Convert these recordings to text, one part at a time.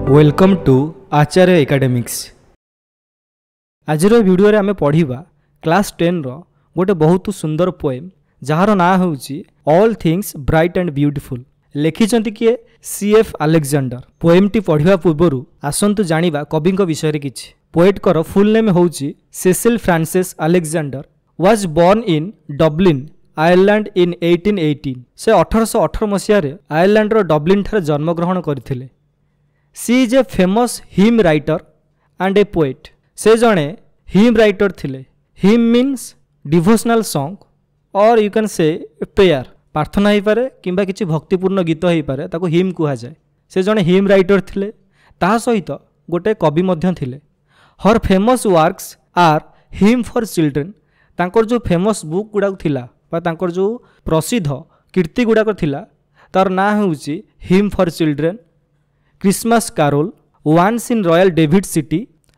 Welcome to Acharya academics. आजर video रे आमे पढ़िबा क्लास 10 रो गोटे बहुत सुंदर पोएम जार ना होउची all things bright and beautiful. लिखिचंती किए CF अलेक्जेंडर। पोएम टी पढ़िबा पूर्वरु आसंतु जानिबा कविंक विषय रे किछि। पोएट कर फुल नेम होउची Cecil Frances Alexander. Was born in Dublin Ireland in 1818। से 1818 मसिया रे आयरलैंड रो डब्लिन ठारे जन्म ग्रहण करथिले। She is a famous hymn writer and a poet. से जड़े हिम राइटर थिले। हिम मीन्स डिवोशनल सॉन्ग और यू कैन से प्रेयर। प्रार्थना हो पारे किंबा किसी भक्तिपूर्ण गीत हो पारे ताको हिम कहा जाए। से जड़े हिम राइटर थिले। ता सहित गोटे कवि मध्य थिले। Her famous works are hymn for children. तांकर जो फेमस बुक गुड़ाक थिला बा तांकर जो प्रसिद्ध कीर्ति गुड़ाक थिला तार ना होउची hymn for children, Christmas carol, once in royal David city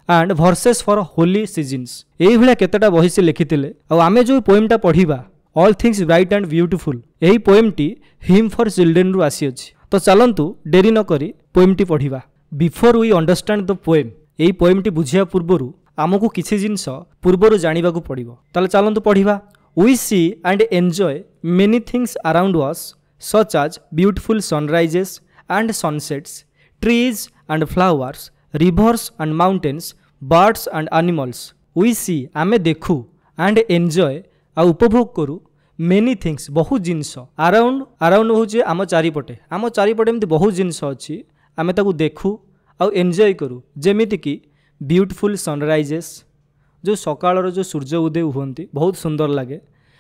and verses for holy seasons. यही भाया केतेटा बही से लिखिथिले। आ आमे जो पोएमटा पढ़िबा all things bright and beautiful, यही पोएमटी हिम फॉर चिल्ड्रेन रु आसी अछि। तो चलंतु डेरी न करी पोएमटी पढ़िबा। Before we understand the poem, यही पोएमटी बुझिया पूर्वरु आमको किछि जिंस पूर्वरु जानिबा को पड़िबो। ताले चलंतु पढ़िबा। We see and enjoy many things around us such as beautiful sunrises and sunsets, trees and flowers, rivers and mountains, birds and animals. We see आमे देखु and enjoy आ उपभोग करू many things बहुत जिनस around होचे आम चारिपटे। आम चारिपटे एमती बहुत जिनस अच्छी आमे ताकू देखु आ एंजॉय करू। जेमिति कि ब्यूटीफुल सनराइजेस, जो सकाळर जो सूर्य उदय हुअंती बहुत सुंदर लगे।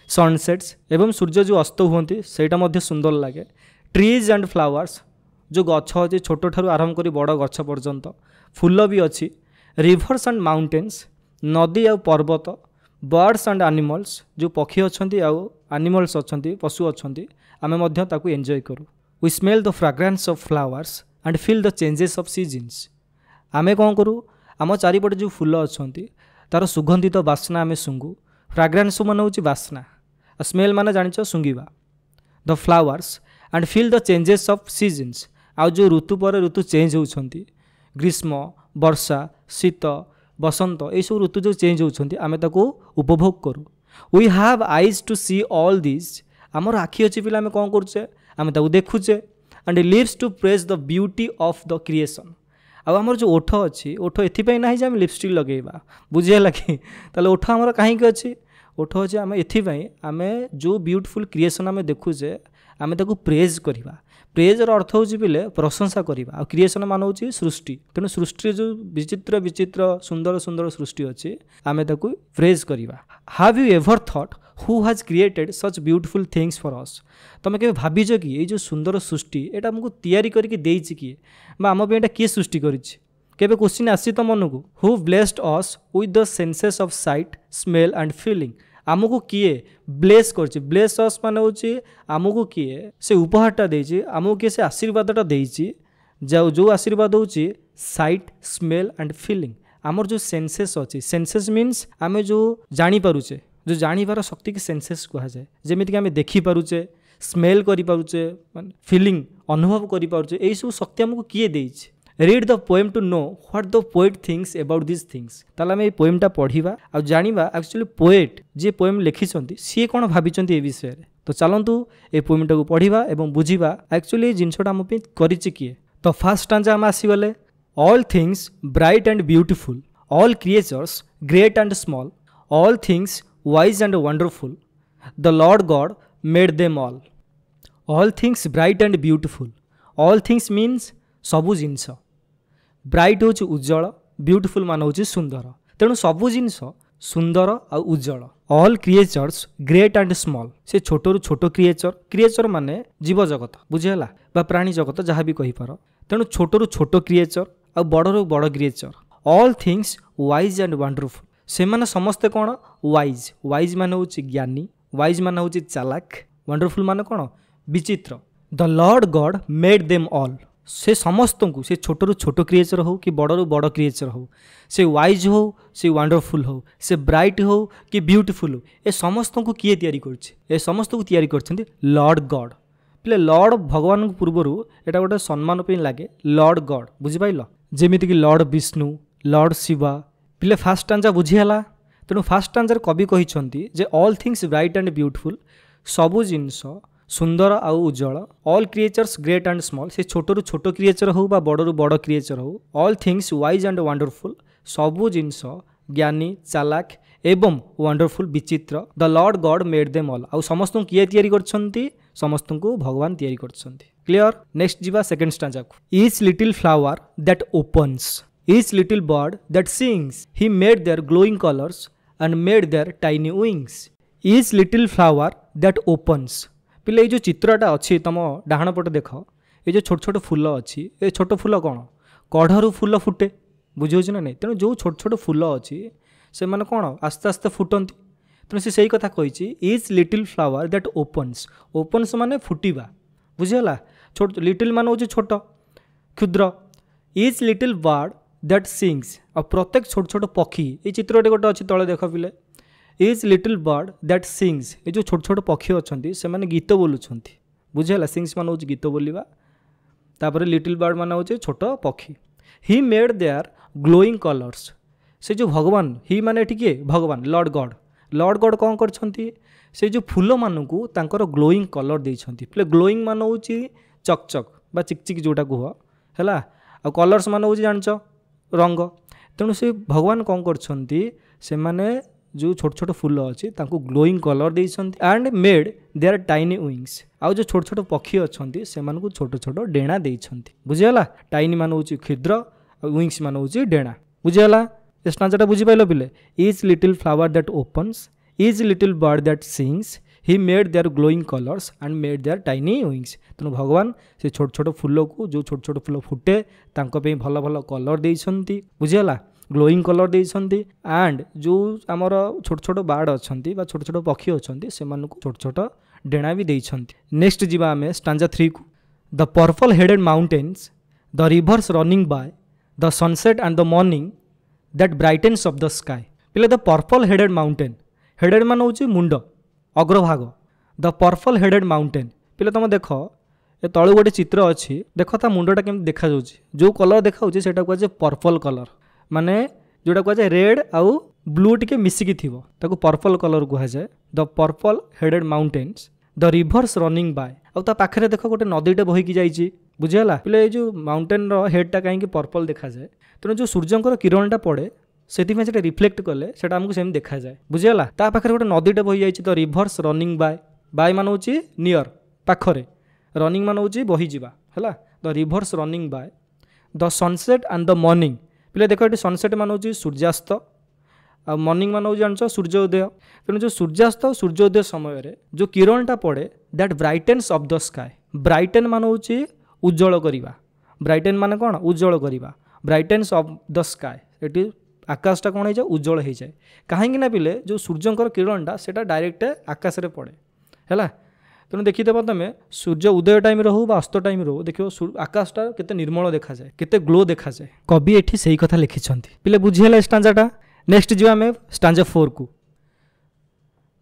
सनसेट्स एवं सूर्य जो अस्त हुअंती सेटा मध्य सुंदर लगे। ट्रीज एंड फ्लावर्स, जो गछ अच्छे छोट ठारू आरंभ करी बड़ गछ पर्यंत, फूल भी अच्छी। रिभर्स एंड माउंटेन्स, नदी आ पर्वत। बर्ड्स एंड एनिमल्स, जो पक्षी अच्छी आनिमल्स अच्छी पशु अच्छी आमे मध्य ताकू एंजॉय करू। We smell the fragrance of flowers and feel the changes of seasons. आमे कौन करूँ आम चारिपटे जो फूल अच्छी तार सुगंधित बास्ना आमे सुंगू। फ्राग्रेंस मान हूँ बास्ना, स्मेल मान जानिच सुंगिबा। The flowers and feel the changes of seasons, आ जो ऋतु पर ऋतु चेंज होती, ग्रीष्म, वर्षा, शीत, बसंत, ये सब ऋतु जो चेंज होती आमे ताको उपभोग करूँ। We have eyes to see all this, आमर आखि अच्छी पिला आमे कौन करुचे आमे ताको देखुचे। And lips to praise the beauty of the creation. आमर जो ओठ अच्छी, ओठ एथिपाई ना जे आमे लिपस्टिक लगेबा, बुझिया कि ताले ओठ आमर कहीं अच्छी, ओठ अच्छे आमे एथिपाई आमे जो ब्यूटीफुल क्रिएशन आमे देखुचे आमे ताको प्रेज करिबा। प्रेजर अर्थ होची पिले प्रशंसा करिबा। आ क्रिएशन मान होची सृष्टि। तेणु सृष्टि जो विचित्र विचित्र सुंदर सुंदर सृष्टि अच्छी आमे ताको प्रेज करिबा। Have you ever thought who has created such beautiful things for us. तमे केबे भाबिछ कि ये जो सुंदर सृष्टि एटा हमको तैयारी करके देइछि किए बा आम पे एटा किए सृष्टि करिछि। केबे क्वेश्चन आसी तो मन को who blessed us with the senses of site, smell and feeling. आमको किए ब्लेस कर, ब्लेस अस मान हूँ आमको किए से उपहारटा देछि, आमको किए से आशीर्वादटा देछि। जो आशीर्वाद हूँ साइट, स्मेल एंड फीलिंग। आमर जो सेंसेस अच्छी, सेंसेस मीन्स आम जो जानी पारुचे, जो जानिबार शक्ति की सेंसेस कहा जाए। जेमिति कि आम देखी पारुचे, स्मेल करि पारुचे, फीलिंग अनुभव करि पारुचे, एई सब शक्ति आमको किए देछि। Read the poem to know what the poet thinks about this things. ताले आम पोएमटा पढ़िबा आ जानिबा एक्चुअली पोएट जे पोएम लिखिछंती सी कोन भाबिछंती ए विषय रे। तो चलंतु ए पोएमटा को पढ़िबा एवं बुझिबा एक्चुअली जिंसटा हम पे करिछि किए। तो फर्स्ट स्टांजा हम आसी गले। All things bright and beautiful, all creatures great and small, all things wise and wonderful, the Lord God made them all. All things bright and beautiful, all things means सबु जिनस। Bright हूँ उज्जवल, beautiful मान हूँ सुंदर। तेणु सबु जिनस सुंदर आ उज्जवल। All creatures great and small, से छोट रु छोट क्रिएचर, क्रिएचर माने जीव जगत बुझेला बा प्राणी जगत जहाँ भी कही पार। तेणु छोट रु छोट क्रिएचर आ बड़ रु बड़ creature. All things wise and wonderful, से माने समस्ते कौन वाइज। वाइज मान हूँ ज्ञानी, वाइज मान हूँ चालाक, वंडरफुल मान कौन विचित्र। The Lord God made them all, से समस्त को, से छोट रु छोट क्रिएचर हो कि बड़ रु बड़ क्रिएचर हो, से वाइज हो, से वंडरफुल हो, से ब्राइट हो कि ब्यूटीफुल हो, ए समस्त को किए तैयारी करछे। ए समस्त को तैयारी करछन्ती लॉर्ड गॉड। पिले लॉर्ड भगवान पूर्वर एटा गोटे सम्मान पे लगे लॉर्ड गॉड बुझिपाइल जेमिति कि लॉर्ड विष्णु लॉर्ड शिवा पिले फास्ट स्टांजा बुझीगला तेणु फास्ट स्टांजार कवि कहिसंती जे all things bright and beautiful सबु जिनस सुंदर आउ उज्जवल all creatures great and small से छोट रु छोट क्रिएचर हो बा बड़ रु बड़ क्रिएचर हो all things wise and wonderful सबु जिनस ज्ञानी चालाक एवं वंडरफुल विचित्र the Lord God made them all आउ समस्त किए तैयारी करछंती समस्त को भगवान तैयारी करछंती क्लियर। नेक्स्ट जीवा सेकंड स्टांजा को each little flower that opens each little bird that sings he made their glowing colours and made their tiny wings each little flower that opens पिले जो चित्रटा अच्छी तुम डाहाण पटे देख ये जो छोट छोट फूल अच्छी ये छोट फूल कौन कढ़ू फूल फुटे बुझे ना नहीं तेणु जो छोट छोट फूल अच्छी से मैंने कौन आस्ते आस्ते फुटंती तेणु से कथा कही is little flower that opens opens माने फुटिबा बुझीगला छोट लिटिल मान हूँ छोट क्षुद्र is little bird that sings और प्रत्येक छोट छोट पक्षी ये चित्रटे गोटे अच्छी तले देख पिले each little bird that sings ये जो छोट छोट पक्षी अच्छा से मैंने गीत बोलुंट बुझेगा सिंग्स मान हूँ गीत बोलवा तापर लिटिल बर्ड मान हूँ छोट पक्षी he made their glowing colours से जो भगवान ही माने किए भगवान लॉर्ड गॉड कौन करछंती से जो फूल मानू तांकर ग्लोइंग कलर देइछंती प्ले ग्लोइंग मान हूँ चकचक बा चिकचिक जोटा कह है आ कलर्स मान हूँ जान रंग तेणु से भगवान कौन करछंती से माने जो छोट छोट फूल अच्छी ग्लोइंग कलर देइछंती and made their tiny wings आउ जो छोट छोट पक्षी अच्छा से छोट छोट डेणा देइछंती बुझीगला टाइनी मान हूँ क्षुद्र विंग्स मान हूँ डेणा बुझीगला स्टांजाटा बुझीपाइल पिले each little flower that opens each little bird that sings he made their glowing colours and made their tiny wings तेणु भगवान से छोट छोट फूल को जो छोट छोट फूल फुटे तांको भल भल कलर देइछंती बुझीगला ग्लोइंग कलर देइछंती एंड जो आमर छोट छोट बार्ड अच्छंती बा छोट छोट पक्षी अच्छंती से मानकु छोट छोट डेणा भी देइछंती। नेक्स्ट जीवा आमे स्टांजा 3 को the purple headed mountains the rivers running by the sunset and the morning that brightens up the sky पिले the purple headed mountain headed मान हूँ मुंड अग्रभाग द पर्पल हेडेड माउंटेन पिले तुम देख ए तलू गोटे चित्र अच्छी देख ता मुंडटा केमती देखा जो कलर देखा कहुए पर्पल कलर माने जोटा कहुए रेड आउ ब्लू टिके मिसिकी थिबो ताको पर्पल कलर कहुए the purple headed mountains the rivers running by आउ ता पाखरे देख गोटे नदीटे बहिकी जाइए बुझीगला पिले जो माउंटेन हेडटा कहीं पर्पल देखा जाए तेणु जो सूर्यंकर किरणटा पड़े से रिफ्लेक्ट कले से आमको सेम देखा जाए बुझीगला ता पाखरे गोटे नदीटे बही जाइए द रिवर्स रनिंग बाय मान हूँ नियर पाखरे रनिंग मान हूँ बही जावा है the rivers running by the sunset and the morning पिले देख ये सनसेट मान हूँ सूर्यास्त आ मॉर्निंग मान हूँ जान सूर्योदय तेणु जो सूर्यास्त और सूर्योदय समय जो किरणटा पड़े that brightens up the sky ब्राइटेन मान हूँ उज्जवल करवा ब्राइटेन मान कौन उज्जवल करवा ब्राइटेन्स ऑफ द स्काई ये आकाशटा कौन हो जाए उज्जवल हो जाए कहीं पिले जो सूर्यंकर किरणटा से डायरेक्ट आकाश में पड़े है तेणु देखीदेव तुम सूर्य उदय टाइम हो अस्त टाइम रो देख आकाशटा केते निर्मल देखा जाए केते ग्लो देखा जाए कवि एठी सही कथा लिखिछंती पिले बुझीगला स्टांजाटा। नेक्स्ट जीवा आमे स्टांजा 4 को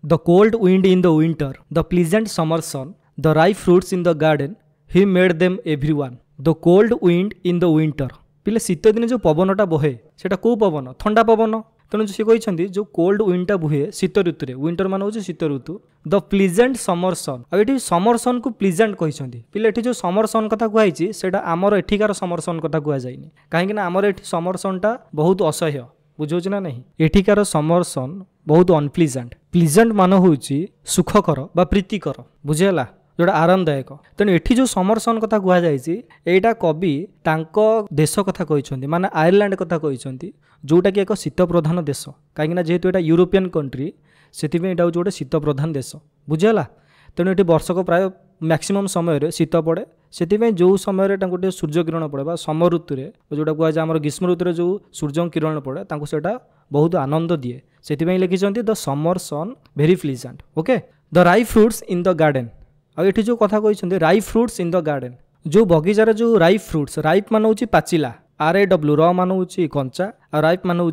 the cold wind in the winter the pleasant summer sun the ripe fruits in the garden he made them every one the cold wind in the winter पिले शीत दिन जो पवनटा बहे सेटा को पवन ठंडा पवन तेणु सी कहते जो कोल्ड विंडटा बुहे शीत ऋतु विंटर मान हूँ शीत ऋतु द प्लीजेंट समर सन आ ये समर सन को प्लीजेंट कहते पिले ये जो समर सन कथा कहुई से आमर एठिकार समर सन कथा कहुना कहीं आमर ये समर सनटा बहुत असह्य बुझे ना नहीं एठिकार समर सन बहुत अनप्लीजेंट प्लीजेंट मान हूँ सुखकर बा प्रीतिकर बुझेगा जोटा आरामदायक तेणु एठी जो समर सन कथा कहुई कवि तांको देश कथा कहते माने आयरलैंड कथा कहते जोटा कि एक शीत प्रधान देश कहीं जेहेतु यहाँ यूरोपियन कंट्री से हूँ गोटे शीत प्रधान देश बुझेगा तेणु ये वर्षक प्राय मैक्सिमम समय शीत पड़े से जो समय गोटे सूर्य किरण पड़े समर ऋतु जोटा कहुए आम ग्रीष्म ऋतु जो सूर्य किरण पड़े से बहुत आनंद दिए से लिखिं the summer sun very pleasant okay the ripe fruits in the garden आ ये जो कथा कहते ripe fruits in the garden जो बगीचार जो राइप फ्रूट्स राइप मान हूँ पाचिला RAW र मान हूँ कंचा आ राइप मान हूँ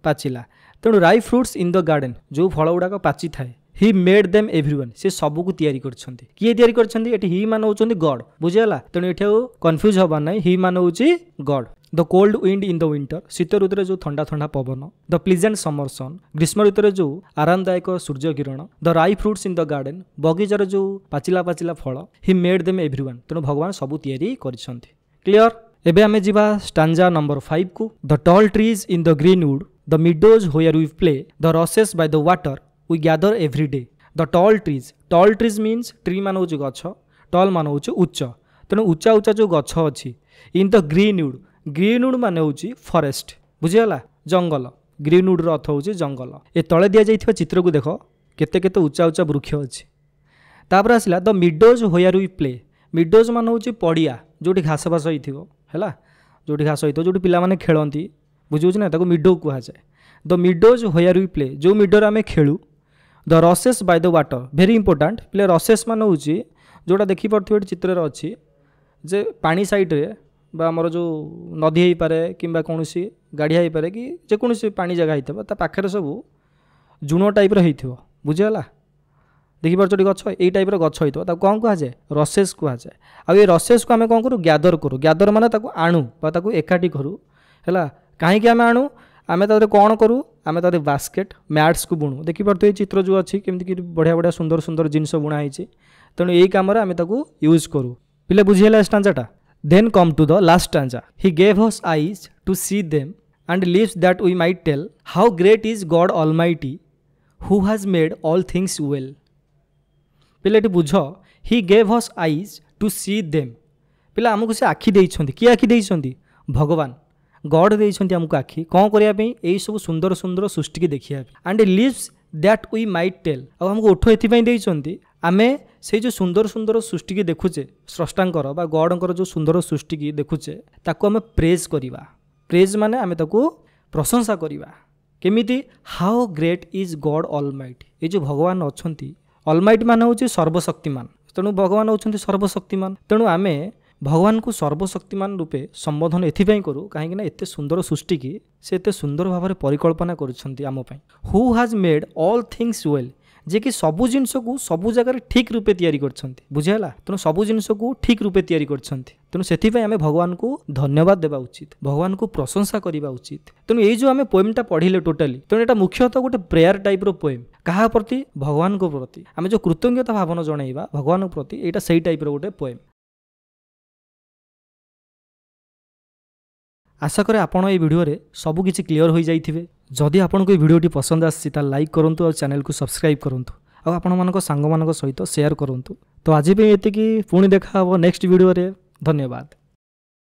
पाचिला तेणु ripe fruits in the garden जो फल गुड़ाक पाची थाए ହି मेड देम एवरीवन से सब को तैयारी करछंती किए तैयारी करछंती एठी हि मान होचंती गॉड बुझियला तेणु एठी कंफ्यूज हबा नै हि मान होची God the cold wind in the winter शीत ऋतु जो ठंडा ठंडा पवन द प्लीजेंट समर सन ग्रीष्म ऋतु जो आरामदायक सूर्य किरण द राई फ्रुट्स इन द गार्डन बगीचार जो पाचिला पाचिला फल हि मेड देम एवरीवन तेणु भगवान सब तैयारी करछंती क्लियर एबे आमे जिबा स्टांजा नंबर 5 को the tall trees in the greenwood the meadows where we play the rushes by the water we gather every day the tall trees means tree मान होची गछ टॉल मान होची उच्च तेणु उच्चा उच्चा जो गछ अछि इन द ग्रीनवुड मान होची फॉरेस्ट बुझियला जंगल ग्रीनवुड रो अर्थ होची जंगल ए तळे दिया जाइथिबा चित्र को देखो केते केते उच्चा उच्चा वृक्ष अछि तापर आसिला the meadows where we play meadows मान होची पड़िया जोटी घास बास होइथिबो हैला जोटी घास होइतो जोटी पिला माने खेलंती बुझुछ ना ताको मिडो कुहा जाय the meadows where we play जो मिडोर आमे खेलु the rushes by the water very important play rushes मान होची जोटा देखि पड़थिबे चित्र रे अछि जे पानी साइड रे बा हमर जो नदी हेई पारे किंबा कोनोसी गाड़िया हेई पारे कि जे कोनोसी पानी जगह हेइतबा ता पाखरे सब जुनो टाइप रे हेइथिबो बुझियला देखि पारछटी गछ एई टाइप रे गछ हेइतो ता कोन कुहा जाय रसेस कुहा जाय आ ए रसेस को आमे कोन करू गैदर माने ताको आणु बा ताको एकाठी करू हैला काहे कि आमे आणु आमे तारे कोन करू आमे तारे बास्केट मैट्स को बुणु देखि पारतो ए चित्र जो अछि केमति कि बढ़िया बढ़िया सुंदर सुंदर जिंस बुणा हिची तेणु एई काम रे आमे ताको यूज करू पिले बुझियला स्टांजाटा then come to the last stanza he gave us eyes to see them and lips that we might tell how great is God Almighty who has made all things well पिले एटी बुझ he gave us eyes to see them पिला हमकु से आखि देइछंती कि आखि देइछंती भगवान गॉड देइछंती हमकु आखि कोन करिया पे एई सब सुंदर सुंदर सृष्टि के देखिया and lips that we might tell अब हमकु ओठो एथि पई देइछंती आमे से जो सुंदर सुंदर सृष्टि की देखुचे स्रष्टांकर बा गॉडंकर जो सुंदर सृष्टि की देखुचे ताको आमे प्रेज करिवा प्रेज माने आमे ताको प्रशंसा करिवा केमिति how great is God Almighty ए जो भगवान अछंती ऑलमाइटी माने होची सर्वशक्तिमान तेणु भगवान होचंती सर्वशक्तिमान तेणु आमे भगवान को सर्वशक्तिमान रूपे संबोधन एथिपाई करू कहीं एते सुंदर सृष्टि की से एते सुंदर भाव में परिकल्पना करुछंती आम पई who has made all things well जे कि सबु जिनस को सबु जगह ठीक रूपे तैयारी करछंती बुझेला तेणु सबु जिनस को ठीक रूपे तैयारी करछंती तेणु सेथिपाई आमे भगवान को धन्यवाद देबा उचित भगवान को प्रशंसा करिबा उचित तेणु एई जो आमे पोएमटा पढिले टोटली तेणु एटा मुख्यतः गोटे प्रेयर टाइप रो पोएम कहा प्रति भगवान को प्रति आमे जो कृतज्ञता भावना जणाइबा भगवान प्रति एटा सेही टाइप रो गोटे पोएम आशा करे आपण ए वीडियो रे सब किछि क्लियर हो जाइथिबे जदि आपण को ए वीडियोटी पसंद आछि ता लाइक करंतु और चैनल को सब्सक्राइब करंतु और आपण मानको सांग मानको सहित शेयर करंतु तो आज भी एतिकी पुणी देखा हबो नेक्स्ट वीडियो रे धन्यवाद।